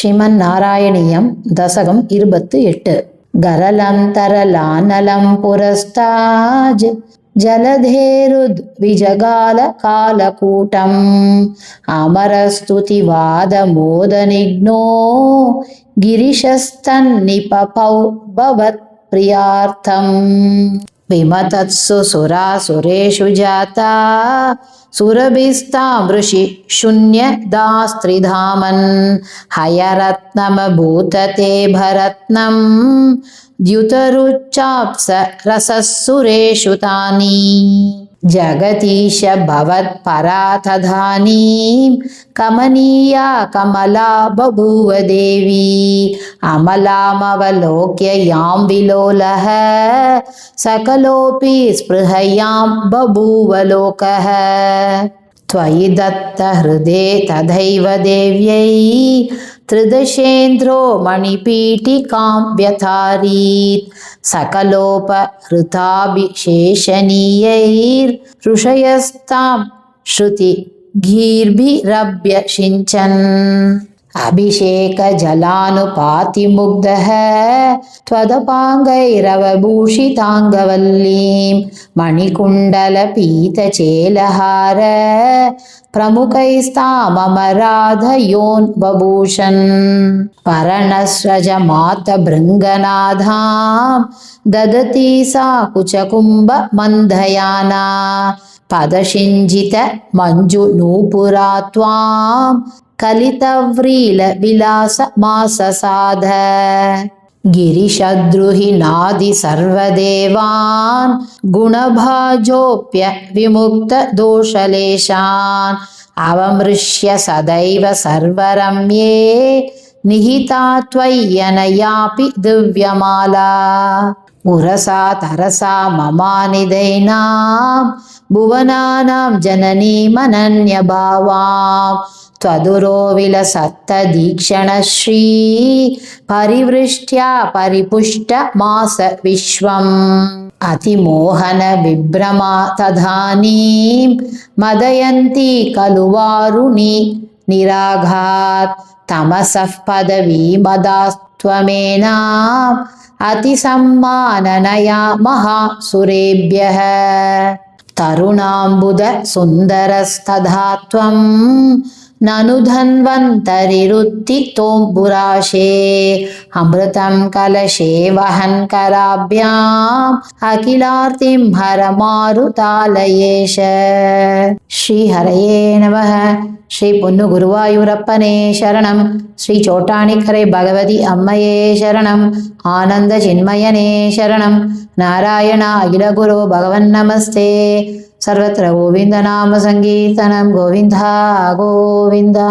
श्रीमन्नारायणीयं दशकं 28 गरलं तरलानलं पुरस्ताज जलधेरुद्विजगालकालकूटम् अमरस्तुतिवादमोदनिघ्नो गिरिशस्तन्निपपौ भवत्प्रियार्थम् विमतत्सु सुरासुरेषु जाता सुरभिस्तामृषि शून्यदास्त्रिधामन् हयरत्नमभूतते भरत्नं द्युतरुच्चाप्स रसस्सुरेषु तानि जगतीश भवत्परा तदानीं कमनीया कमला बभूव देवी अमलामवलोक्य यां विलोलः सकलोऽपि स्पृहयां बभूव लोकः त्वयि दत्तहृदे तथैव देव्यै त्रिदशेन्द्रो मणिपीठिकां व्यथारीत् सकलोपहृताभिशेषणीयैर्ऋषयस्तां श्रुतिगीर्भिरभ्यषिञ्चन् अभिषेकजलानुपातिमुग्धः त्वदपाङ्गैरवभूषिताङ्गवल्लीं मणिकुण्डलपीतचेलहार प्रमुखैस्ताममराधयोन्बभूषन् पर्णस्रजमातभृङ्गनाधां ददती सा कुचकुम्भमन्धयाना पदशिञ्जित मञ्जुनूपुरा त्वां कलितव्रीलविलासमाससाध गिरिशद्रुहिनादि सर्वदेवान् गुणभाजोऽप्य विमुक्तदोषलेशान् अवमृश्य सदैव सर्वरम्ये निहिता त्वय्यनयापि दिव्यमाला उरसा तरसा ममानिदैनां भुवनानां जननीमनन्यभावां त्वदुरो विलसत्तदीक्षणश्री परिवृष्ट्या परिपुष्टमास विश्वम् अतिमोहन विभ्रमा तदानीं मदयन्ती खलु वारुणी निराघात् तमसः पदवीमदास्त्वमेनाम् अतिसम्माननया महासुरेभ्यः तरुणाम्बुद सुन्दरस्तथा त्वं ननु धन्वन्तरिरुत्थितोऽम्बुराशे अमृतं कलशे वहन् कराभ्याम् अखिलार्तिं हर मारुतालयेश श्रीहरये नमः श्री पुन्नु गुरुवायूरप्पने शरणं श्री चोटानिकरे भगवती अम्मये शरणं आनंद चिन्मयने शरणं नारायण अखिल गुरो भगवन्नमस्ते सर्वत्र गोविंद नाम संकीर्तनं गोविंदा गोविंदा।